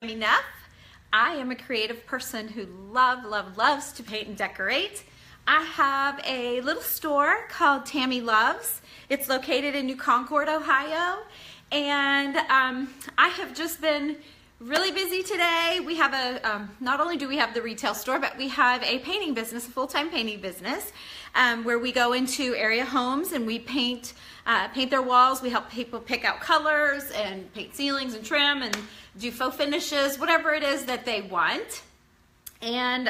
Enough. I am a creative person who loves to paint and decorate. I have a little store called Tammy Loves. It's located in New Concord, Ohio, and I have just been really busy today. We have a not only do we have the retail store, but we have a painting business, a full-time painting business, where we go into area homes and we paint their walls. We help people pick out colors and paint ceilings and trim and do faux finishes, whatever it is that they want. And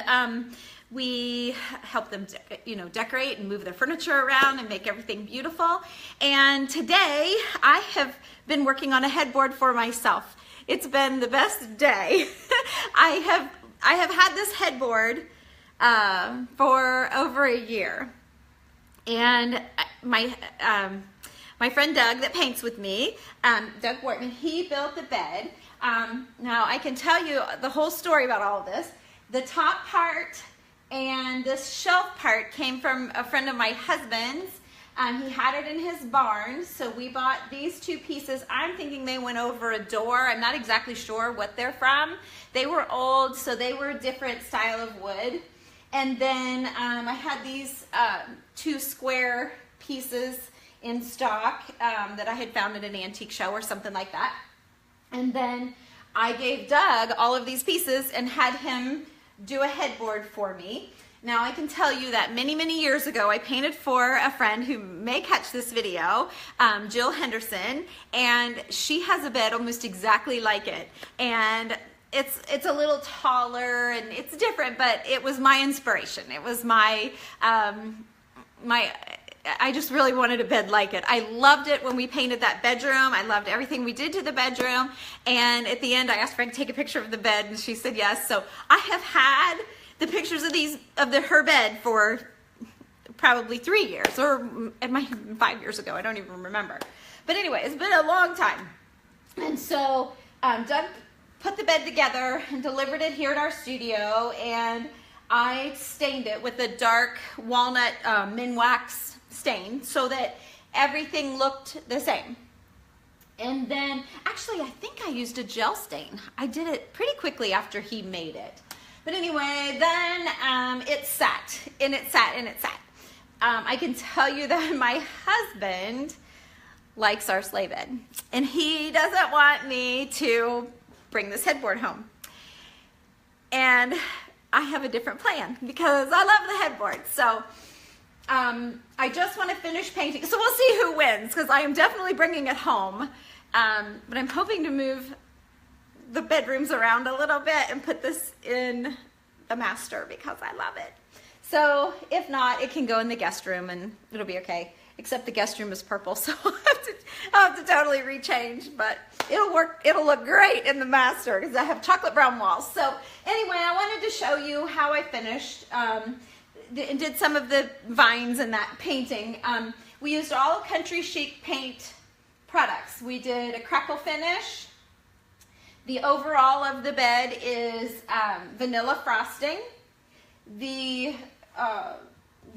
we help them, decorate and move their furniture around and make everything beautiful. And today I have been working on a headboard for myself. It's been the best day. I have had this headboard for over a year, and my friend Doug that paints with me, Doug Wortman, he built the bed. Now I can tell you the whole story about all of this. The top part and this shelf part came from a friend of my husband's. He had it in his barn, so we bought these two pieces. I'm thinking they went over a door. I'm not exactly sure what they're from. They were old, so they were a different style of wood. And then I had these two square pieces in stock that I had found at an antique show or something like that. And then I gave Doug all of these pieces and had him do a headboard for me. Now I can tell you that many years ago I painted for a friend who may catch this video, Jill Henderson, and she has a bed almost exactly like it. And it's a little taller and it's different, but it was my inspiration. It was I just really wanted a bed like it. I loved it when we painted that bedroom. I loved everything we did to the bedroom. And at the end, I asked Frank to take a picture of the bed, and she said yes. So I have had the pictures of her bed for probably 3 years, or it might have been 5 years ago. I don't even remember. But anyway, it's been a long time. And so Doug put the bed together and delivered it here at our studio, and I stained it with a dark walnut Minwax stain so that everything looked the same. And then, actually, I think I used a gel stain. I did it pretty quickly after he made it. But anyway, then it sat, and it sat, and it sat. I can tell you that my husband likes our sleigh bed, and he doesn't want me to bring this headboard home. And I have a different plan because I love the headboard. So I just want to finish painting. So we'll see who wins, because I am definitely bringing it home. But I'm hoping to move the bedrooms around a little bit and put this in the master because I love it. So if not, it can go in the guest room and it'll be okay. Except the guest room is purple, so I'll have to totally rechange, but it'll work. It'll look great in the master because I have chocolate brown walls. So anyway, I wanted to show you how I finished and did some of the vines in that painting. We used all Country Chic paint products. We did a crackle finish. The overall of the bed is vanilla frosting. The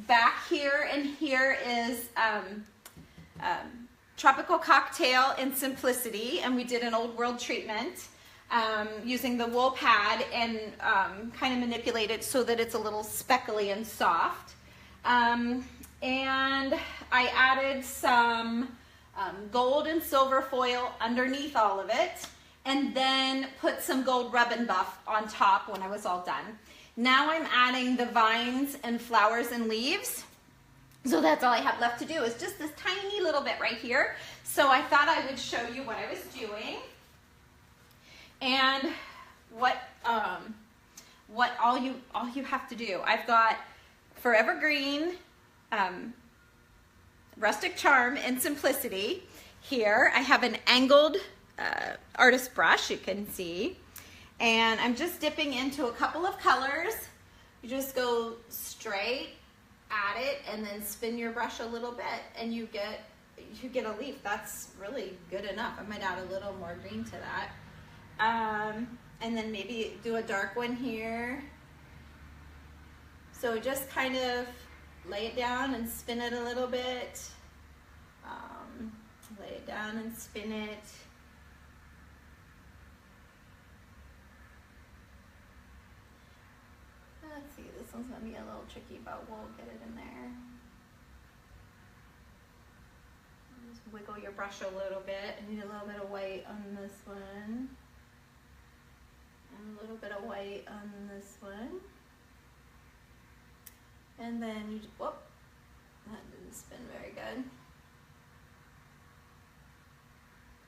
back here and here is Tropical Cocktail in Simplicity, and we did an old world treatment using the wool pad and kind of manipulate it so that it's a little speckly and soft. And I added some gold and silver foil underneath all of it, and then put some gold rub and buff on top when I was all done. Now I'm adding the vines and flowers and leaves. So that's all I have left to do is just this tiny little bit right here. So I thought I would show you what I was doing and what all you have to do. I've got Forever Green, Rustic Charm and Simplicity here. I have an angled artist brush, you can see, and I'm just dipping into a couple of colors. You just go straight at it and then spin your brush a little bit and you get a leaf. That's really good enough. I might add a little more green to that, and then maybe do a dark one here. So just kind of lay it down and spin it a little bit. Lay it down and spin it. see, this one's gonna be a little tricky, but we'll get it in there. Just wiggle your brush a little bit. I need a little bit of white on this one. And a little bit of white on this one. And then you, whoop, that didn't spin very good.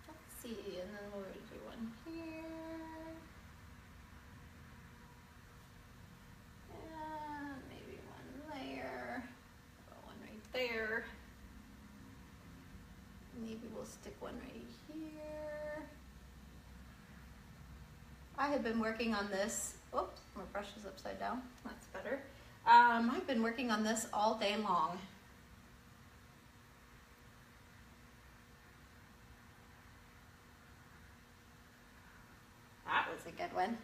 Let's see, and then we'll do one here. And maybe one there. One right there. Maybe we'll stick one right here. I have been working on this. Oops, my brush is upside down. That's better. I've been working on this all day long. That was a good one.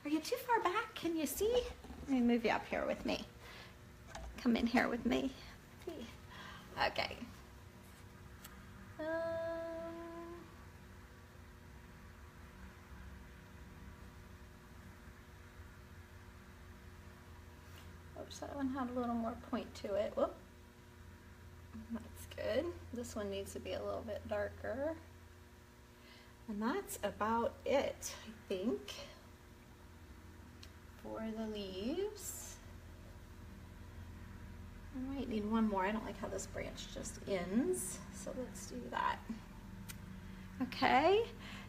Are you too far back? Can you see? Let me move you up here with me. Come in here with me. See. Okay. Oops, that one had a little more point to it. Whoop. That's good. This one needs to be a little bit darker. And that's about it, I think, for the leaves. I might need one more. I don't like how this branch just ends, so let's do that. Okay,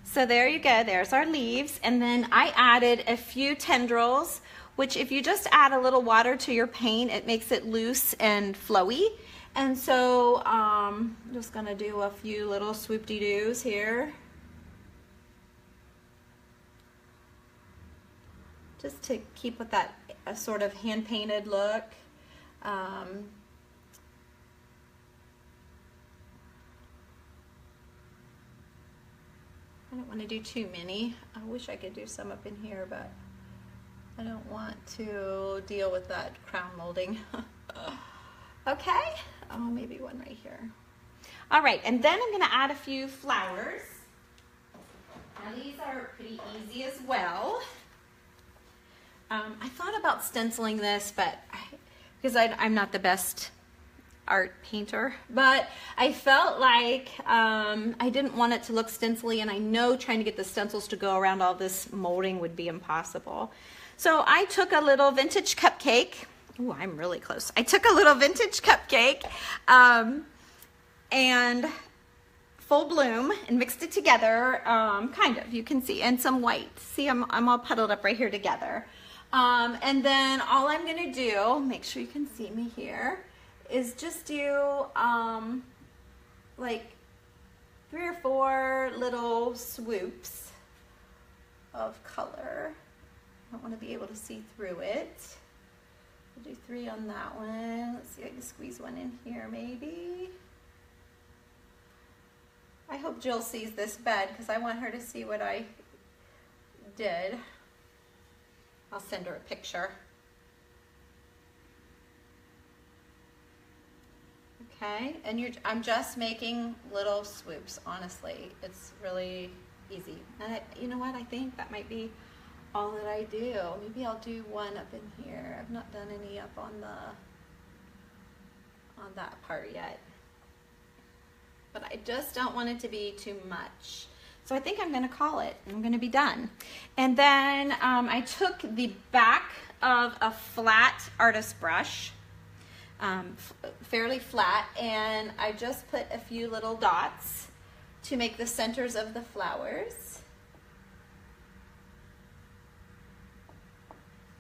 so there you go. There's our leaves. And then I added a few tendrils, which if you just add a little water to your paint, it makes it loose and flowy. And so I'm just gonna do a few little swoop-de-doos here. Just to keep with that sort of hand-painted look. I don't want to do too many. I wish I could do some up in here, but I don't want to deal with that crown molding. Okay, oh, maybe one right here. All right, and then I'm gonna add a few flowers. Now these are pretty easy as well. I thought about stenciling this, but because I'm not the best art painter, but I felt like I didn't want it to look stencily, and I know trying to get the stencils to go around all this molding would be impossible. So I took a little vintage cupcake. Ooh, I'm really close. I took a little vintage cupcake and full bloom and mixed it together, kind of, you can see, and some white. See, I'm all puddled up right here together. And then all I'm gonna do, make sure you can see me here, is just do like 3 or 4 little swoops of color. I don't want to be able to see through it. I'll do 3 on that one. Let's see if I can squeeze one in here maybe. I hope Jill sees this bed because I want her to see what I did. I'll send her a picture. Okay, and I'm just making little swoops, honestly. It's really easy. And you know what, I think that might be all that I do. Maybe I'll do one up in here. I've not done any up on that part yet. But I just don't want it to be too much. So I think I'm gonna call it. I'm gonna be done. And then I took the back of a flat artist brush, fairly flat, and I just put a few little dots to make the centers of the flowers.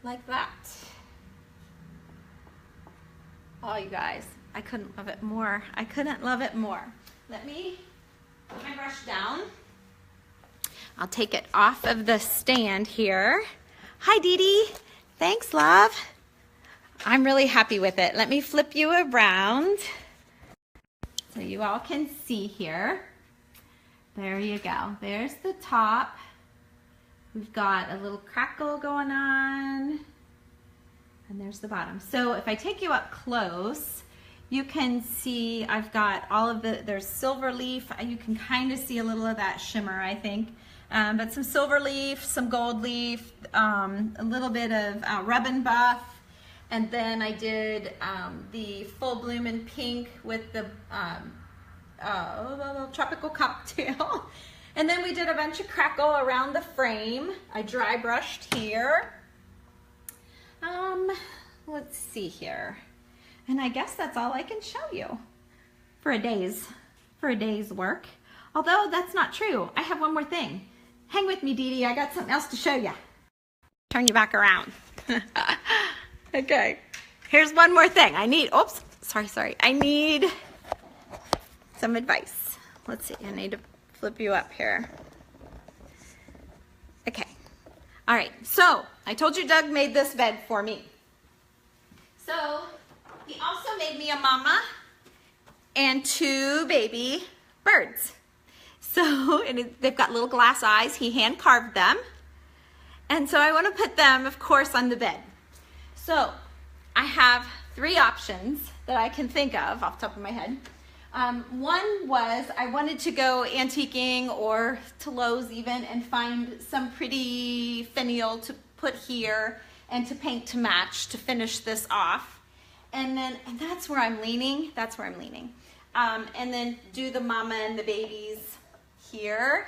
Like that. Oh, you guys, I couldn't love it more. I couldn't love it more. Let me put my brush down. I'll take it off of the stand here. Hi, Dee Dee. Thanks, love. I'm really happy with it. Let me flip you around so you all can see here. There you go. There's the top. We've got a little crackle going on. And there's the bottom. So if I take you up close, you can see I've got all of there's silver leaf. You can kind of see a little of that shimmer, I think. But some silver leaf, some gold leaf, a little bit of rub and buff, And then I did the full bloom in pink with the tropical cocktail. And then we did a bunch of crackle around the frame. I dry brushed here. Let's see here. And I guess that's all I can show you for a day's work. Although that's not true. I have one more thing. Hang with me, Dee Dee. I got something else to show you. Turn you back around. Okay. Here's one more thing. I need some advice. Let's see. I need to flip you up here. Okay. All right. So I told you Doug made this bed for me. So he also made me a mama and 2 baby birds. So they've got little glass eyes. He hand carved them. And so I want to put them, of course, on the bed. So I have 3 options that I can think of off the top of my head. One was I wanted to go antiquing or to Lowe's even and find some pretty finial to put here and to paint to match to finish this off. And that's where I'm leaning. And then do the mama and the babies here,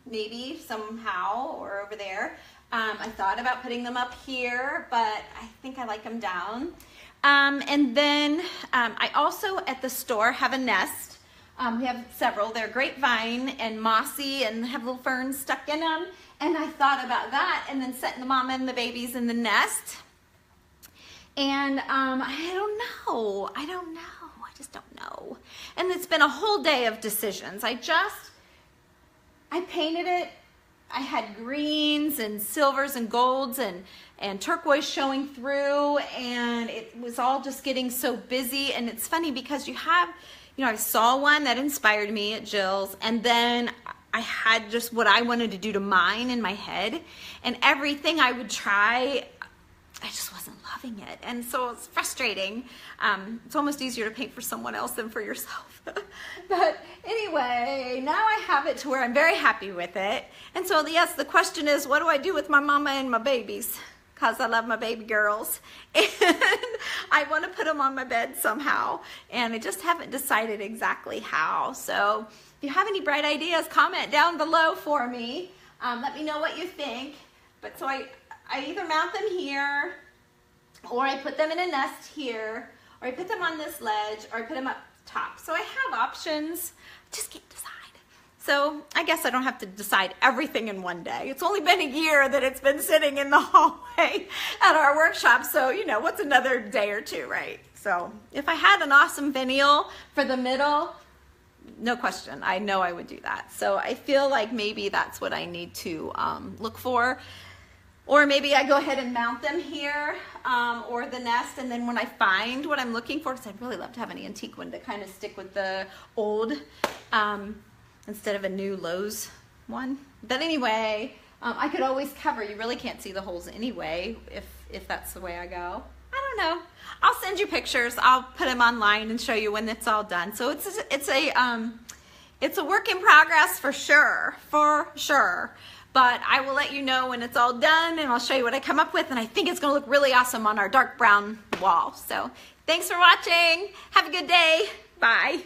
maybe somehow, or over there. I thought about putting them up here, but I think I like them down. And then I also at the store have a nest. We have several. They're grapevine and mossy and have little ferns stuck in them. And I thought about that and then setting the mama and the babies in the nest. And I don't know. I just don't know. And it's been a whole day of decisions. I painted it. I had greens and silvers and golds and turquoise showing through, and it was all just getting so busy. And it's funny because I saw one that inspired me at Jill's, and then I had just what I wanted to do to mine in my head, and everything I would try, I just wasn't loving it. And so it's frustrating. It's almost easier to paint for someone else than for yourself. But anyway, now I have it to where I'm very happy with it. And so yes, the question is, what do I do with my mama and my babies? Because I love my baby girls. And I want to put them on my bed somehow. And I just haven't decided exactly how. So if you have any bright ideas, comment down below for me. Let me know what you think. But so I either mount them here, or I put them in a nest here, or I put them on this ledge, or I put them up top. So I have options, just can't decide. So I guess I don't have to decide everything in one day. It's only been a year that it's been sitting in the hallway at our workshop, so what's another day or two, right? So if I had an awesome finial for the middle, no question, I know I would do that. So I feel like maybe that's what I need to look for. Or maybe I go ahead and mount them here, or the nest, and then when I find what I'm looking for, because I'd really love to have an antique one to kind of stick with the old, instead of a new Lowe's one. But anyway, I could always cover. You really can't see the holes anyway, if that's the way I go. I don't know. I'll send you pictures. I'll put them online and show you when it's all done. So it's a work in progress for sure. But I will let you know when it's all done, and I'll show you what I come up with, and I think it's going to look really awesome on our dark brown wall. So thanks for watching. Have a good day. Bye.